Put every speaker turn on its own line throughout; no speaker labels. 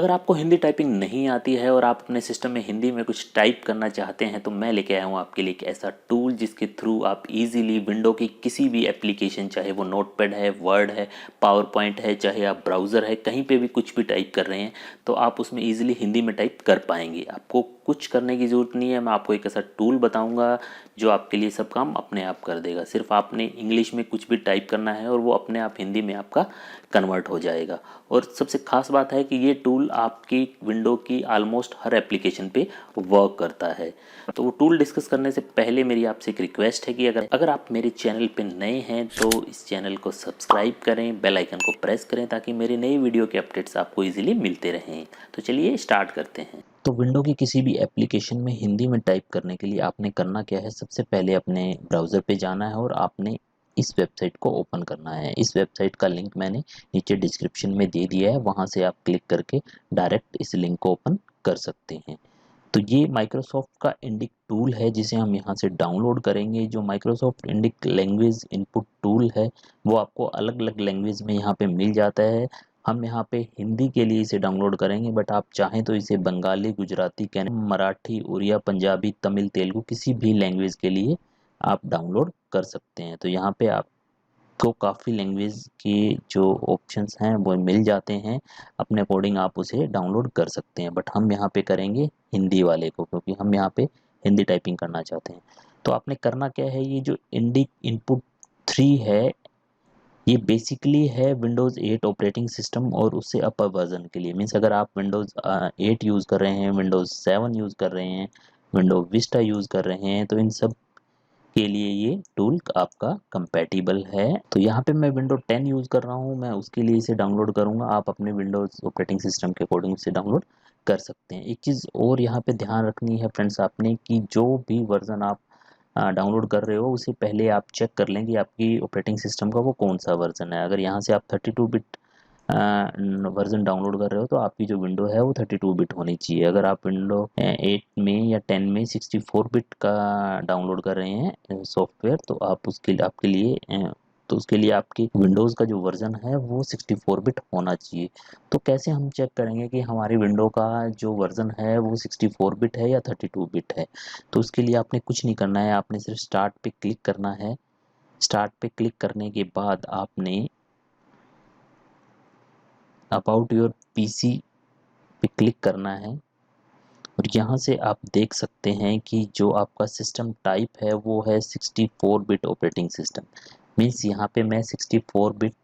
अगर आपको हिंदी टाइपिंग नहीं आती है और आप अपने सिस्टम में हिंदी में कुछ टाइप करना चाहते हैं तो मैं लेके आया हूँ आपके लिए एक ऐसा टूल जिसके थ्रू आप इजीली विंडो की किसी भी एप्लीकेशन, चाहे वो नोटपैड है, वर्ड है, पावर पॉइंट है, चाहे आप ब्राउज़र है, कहीं पे भी कुछ भी टाइप कर रहे हैं तो आप उसमें ईजिली हिंदी में टाइप कर पाएंगे। आपको कुछ करने की ज़रूरत नहीं है। मैं आपको एक ऐसा टूल बताऊँगा जो आपके लिए सब काम अपने आप कर देगा। सिर्फ आपने इंग्लिश में कुछ भी टाइप करना है और वो अपने आप हिंदी में आपका कन्वर्ट हो जाएगा। और सबसे ख़ास बात है कि ये टूल आपकी विंडो की ऑलमोस्ट हर एप्लीकेशन पे वर्क करता है। तो वो टूल डिस्कस करने से पहले मेरी आपसे एक रिक्वेस्ट है कि अगर आप मेरे चैनल पे नए हैं तो इस चैनल को सब्सक्राइब करें, बेल आइकन को प्रेस करें ताकि मेरी नई वीडियो के अपडेट्स आपको ईजिली मिलते रहें। तो चलिए स्टार्ट करते हैं। तो विंडो की किसी भी एप्लीकेशन में हिंदी में टाइप करने के लिए आपने करना क्या है, सबसे पहले अपने ब्राउज़र पे जाना है और आपने इस वेबसाइट को ओपन करना है। इस वेबसाइट का लिंक मैंने नीचे डिस्क्रिप्शन में दे दिया है, वहाँ से आप क्लिक करके डायरेक्ट इस लिंक को ओपन कर सकते हैं। तो ये माइक्रोसॉफ्ट का इंडिक टूल है जिसे हम यहाँ से डाउनलोड करेंगे। जो Microsoft Indic language input tool है वो आपको अलग अलग लैंग्वेज में यहाँ पे मिल जाता है। हम यहाँ पे हिंदी के लिए इसे डाउनलोड करेंगे, बट आप चाहें तो इसे बंगाली, गुजराती, मराठी, उड़िया, पंजाबी, तमिल, तेलुगु किसी भी लैंग्वेज के लिए आप डाउनलोड कर सकते हैं। तो यहाँ पे आपको काफ़ी लैंग्वेज के जो ऑप्शंस हैं वो मिल जाते हैं, अपने अकॉर्डिंग आप उसे डाउनलोड कर सकते हैं। बट हम यहाँ पे करेंगे हिंदी वाले को क्योंकि हम यहाँ पे हिंदी टाइपिंग करना चाहते हैं। तो आपने करना क्या है, ये जो इंडिक इनपुट 3 है ये बेसिकली है विंडोज़ 8 ऑपरेटिंग सिस्टम और उससे अपर वर्जन के लिए। मीन्स अगर आप विंडोज़ 8 यूज़ कर रहे हैं, विंडोज़ 7 यूज़ कर रहे हैं, विंडो विस्टा यूज़ कर रहे हैं तो इन सब के लिए ये टूल आपका कंपैटिबल है। तो यहाँ पे मैं विंडो 10 यूज़ कर रहा हूँ, मैं उसके लिए इसे डाउनलोड करूँगा। आप अपने विंडोज़ ऑपरेटिंग सिस्टम के अकॉर्डिंग इसे डाउनलोड कर सकते हैं। एक चीज़ और यहाँ पे ध्यान रखनी है फ्रेंड्स आपने, कि जो भी वर्ज़न आप डाउनलोड कर रहे हो उसे पहले आप चेक कर लें कि आपकी ऑपरेटिंग सिस्टम का वो कौन सा वर्ज़न है। अगर यहाँ से आप 32 बिट वर्जन डाउनलोड कर रहे हो तो आपकी जो विंडो है वो 32 बिट होनी चाहिए। अगर आप विंडो 8 में या 10 में 64 बिट का डाउनलोड कर रहे हैं सॉफ्टवेयर तो आप आपके लिए तो उसके लिए आपकी विंडोज़ का जो वर्जन है वो 64 बिट होना चाहिए। तो कैसे हम चेक करेंगे कि हमारी विंडो का जो वर्जन है वो 64 बिट है या 32 बिट है? तो उसके लिए आपने कुछ नहीं करना है, आपने सिर्फ स्टार्ट पे क्लिक करना है। स्टार्ट पे क्लिक करने के बाद आपने अबाउट योर पीसी पे क्लिक करना है और यहाँ से आप देख सकते हैं कि जो आपका सिस्टम टाइप है वो है 64 बिट ऑपरेटिंग सिस्टम। मीन्स यहाँ पे मैं 64 बिट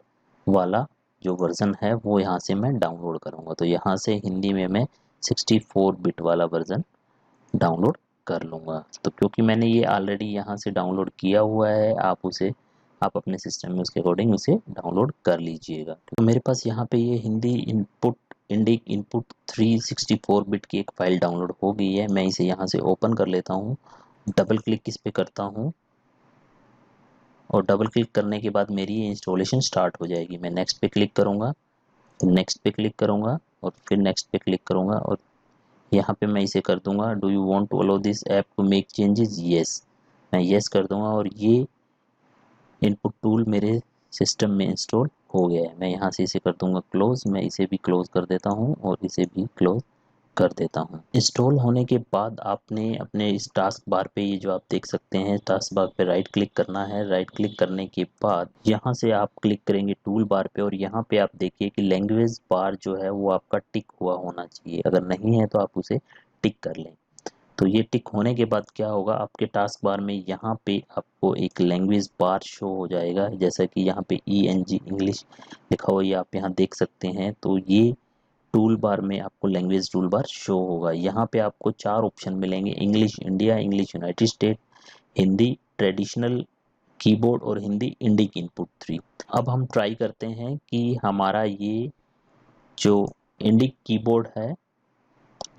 वाला जो वर्ज़न है वो यहाँ से मैं डाउनलोड करूँगा। तो यहाँ से हिंदी में मैं 64 बिट वाला वर्ज़न डाउनलोड कर लूँगा। तो क्योंकि मैंने ये ऑलरेडी यहाँ से डाउनलोड किया हुआ है, आप अपने सिस्टम में उसके अकॉर्डिंग उसे डाउनलोड कर लीजिएगा। तो मेरे पास यहाँ पे ये हिंदी इंडिक इनपुट 364 बिट की एक फ़ाइल डाउनलोड हो गई है। मैं इसे यहाँ से ओपन कर लेता हूँ, डबल क्लिक इस पे करता हूँ और डबल क्लिक करने के बाद मेरी ये इंस्टॉलेशन स्टार्ट हो जाएगी। मैं नेक्स्ट पे क्लिक करूँगा, नेक्स्ट पे क्लिक करूँगा और फिर नेक्स्ट पे क्लिक करूँगा और यहाँ पे मैं इसे कर दूंगा do you want to allow this app to make changes, yes. मैं येस कर दूंगा और ये इनपुट टूल मेरे सिस्टम में इंस्टॉल हो गया है। मैं यहाँ से इसे कर दूंगा क्लोज, मैं इसे भी क्लोज कर देता हूँ और इसे भी क्लोज कर देता हूँ। इंस्टॉल होने के बाद आपने अपने इस टास्क बार पे ये जो आप देख सकते हैं टास्क बार पे राइट क्लिक करना है। राइट क्लिक करने के बाद यहाँ से आप क्लिक करेंगे टूल बार पे और यहाँ पे आप देखिए कि लैंग्वेज बार जो है वो आपका टिक हुआ होना चाहिए। अगर नहीं है तो आप उसे टिक कर लें। तो ये टिक होने के बाद क्या होगा, आपके टास्क बार में यहाँ पे आपको एक लैंग्वेज बार शो हो जाएगा, जैसा कि यहाँ पे ENG इंग्लिश लिखा हुआ ये आप यहाँ देख सकते हैं। तो ये टूल बार में आपको लैंग्वेज टूल बार शो होगा। यहाँ पे आपको 4 ऑप्शन मिलेंगे, English India, English United state, Hindi traditional keyboard और हिंदी इंडिक इनपुट 3। अब हम ट्राई करते हैं कि हमारा ये जो इंडिक कीबोर्ड है,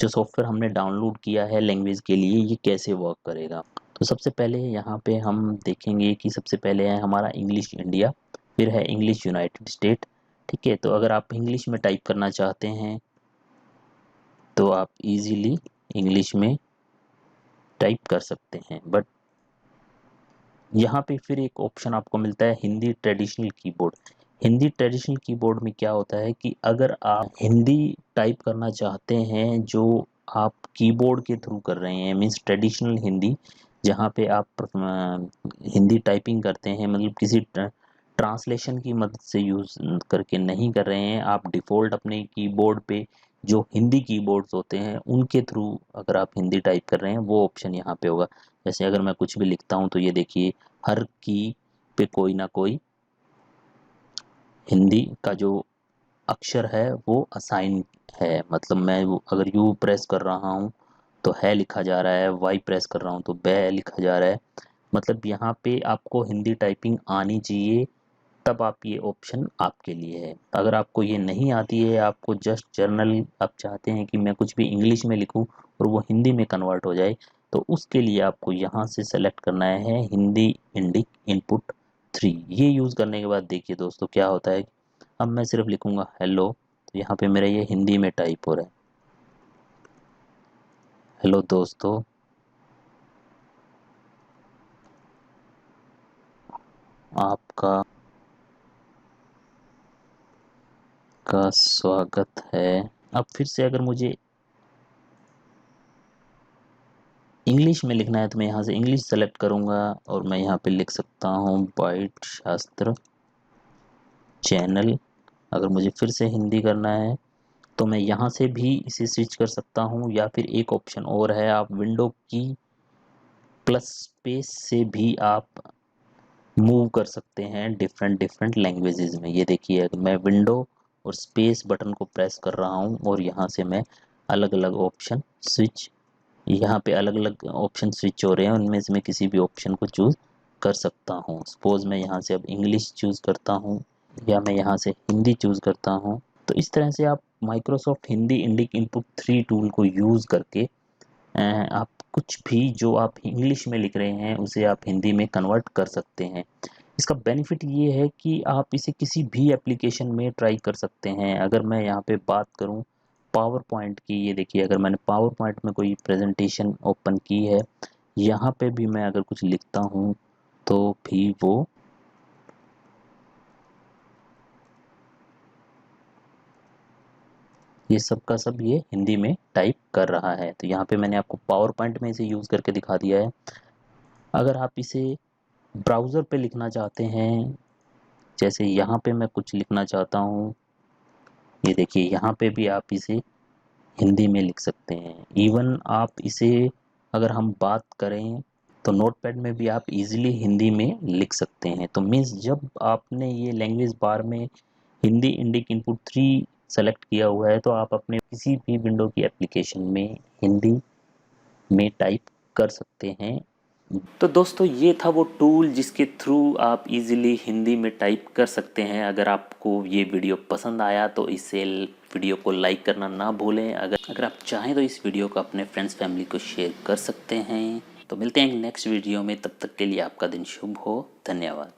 जो सॉफ्टवेयर हमने डाउनलोड किया है लैंग्वेज के लिए, ये कैसे वर्क करेगा। तो सबसे पहले यहाँ पे हम देखेंगे कि सबसे पहले है हमारा इंग्लिश इंडिया, फिर है इंग्लिश यूनाइटेड स्टेट। ठीक है, तो अगर आप इंग्लिश में टाइप करना चाहते हैं तो आप इजीली इंग्लिश में टाइप कर सकते हैं, बट यहाँ पे फिर एक ऑप्शन आपको मिलता है Hindi traditional keyboard. Hindi traditional keyboard में क्या होता है कि अगर आप हिंदी टाइप करना चाहते हैं जो आप कीबोर्ड के थ्रू कर रहे हैं, मीन्स ट्रेडिशनल हिंदी, जहाँ पे आप हिंदी टाइपिंग करते हैं, मतलब किसी ट्रांसलेशन की मदद से यूज़ करके नहीं कर रहे हैं, आप डिफ़ॉल्ट अपने कीबोर्ड पे जो हिंदी कीबोर्ड्स होते हैं उनके थ्रू अगर आप हिंदी टाइप कर रहे हैं, वो ऑप्शन यहाँ पे होगा। जैसे अगर मैं कुछ भी लिखता हूँ तो ये देखिए हर की पे कोई ना कोई हिंदी का जो अक्षर है वो असाइन है, मतलब मैं अगर यू प्रेस कर रहा हूँ तो है लिखा जा रहा है, वाई प्रेस कर रहा हूँ तो बै लिखा जा रहा है। मतलब यहाँ पे आपको हिंदी टाइपिंग आनी चाहिए, तब आप ये ऑप्शन आपके लिए है। अगर आपको ये नहीं आती है, आपको जस्ट जर्नल आप चाहते हैं कि मैं कुछ भी इंग्लिश में लिखूं और वो हिंदी में कन्वर्ट हो जाए, तो उसके लिए आपको यहाँ से सेलेक्ट करना है हिंदी इंडिक इनपुट 3। ये यूज़ करने के बाद देखिए दोस्तों क्या होता है। अब मैं सिर्फ लिखूंगा हेलो, तो यहाँ पे मेरा ये हिंदी में टाइप हो रहा है। हेलो दोस्तों, आपका का स्वागत है। अब फिर से अगर मुझे इंग्लिश में लिखना है तो मैं यहाँ से इंग्लिश सेलेक्ट करूँगा और मैं यहाँ पे लिख सकता हूँ बाइट शास्त्र चैनल। अगर मुझे फिर से हिंदी करना है तो मैं यहाँ से भी इसे स्विच कर सकता हूँ, या फिर एक ऑप्शन और है, आप विंडो की प्लस स्पेस से भी आप मूव कर सकते हैं डिफरेंट डिफरेंट लैंग्वेजेस में। ये देखिए अगर मैं विंडो और स्पेस बटन को प्रेस कर रहा हूँ और यहाँ से मैं अलग अलग ऑप्शन स्विच, यहाँ पे अलग अलग ऑप्शन स्विच हो रहे हैं, उनमें से मैं किसी भी ऑप्शन को चूज़ कर सकता हूँ। सपोज मैं यहाँ से अब इंग्लिश चूज़ करता हूँ या मैं यहाँ से हिंदी चूज़ करता हूँ। तो इस तरह से आप Microsoft Hindi Indic input 3 tool को यूज़ करके आप कुछ भी जो आप इंग्लिश में लिख रहे हैं उसे आप हिंदी में कन्वर्ट कर सकते हैं। इसका बेनिफिट ये है कि आप इसे किसी भी एप्लीकेशन में ट्राई कर सकते हैं। अगर मैं यहाँ पे बात करूँ पावर पॉइंट की, ये देखिए अगर मैंने पावर पॉइंट में कोई प्रेजेंटेशन ओपन की है, यहाँ पे भी मैं अगर कुछ लिखता हूँ तो भी वो ये सब का सब ये हिंदी में टाइप कर रहा है। तो यहाँ पे मैंने आपको पावर पॉइंट में इसे यूज़ करके दिखा दिया है। अगर आप इसे ब्राउज़र पे लिखना चाहते हैं, जैसे यहाँ पे मैं कुछ लिखना चाहता हूँ, ये देखिए यहाँ पे भी आप इसे हिंदी में लिख सकते हैं। इवन आप इसे अगर हम बात करें तो नोटपैड में भी आप इजीली हिंदी में लिख सकते हैं। तो मीन्स जब आपने ये लैंग्वेज बार में हिंदी इंडिक इनपुट 3 सेलेक्ट किया हुआ है तो आप अपने किसी भी विंडो की एप्लीकेशन में हिंदी में टाइप कर सकते हैं। तो दोस्तों ये था वो टूल जिसके थ्रू आप इजीली हिंदी में टाइप कर सकते हैं। अगर आपको ये वीडियो पसंद आया तो इसे वीडियो को लाइक करना ना भूलें। अगर आप चाहें तो इस वीडियो को अपने फ्रेंड्स फैमिली को शेयर कर सकते हैं। तो मिलते हैं नेक्स्ट वीडियो में, तब तक के लिए आपका दिन शुभ हो। धन्यवाद।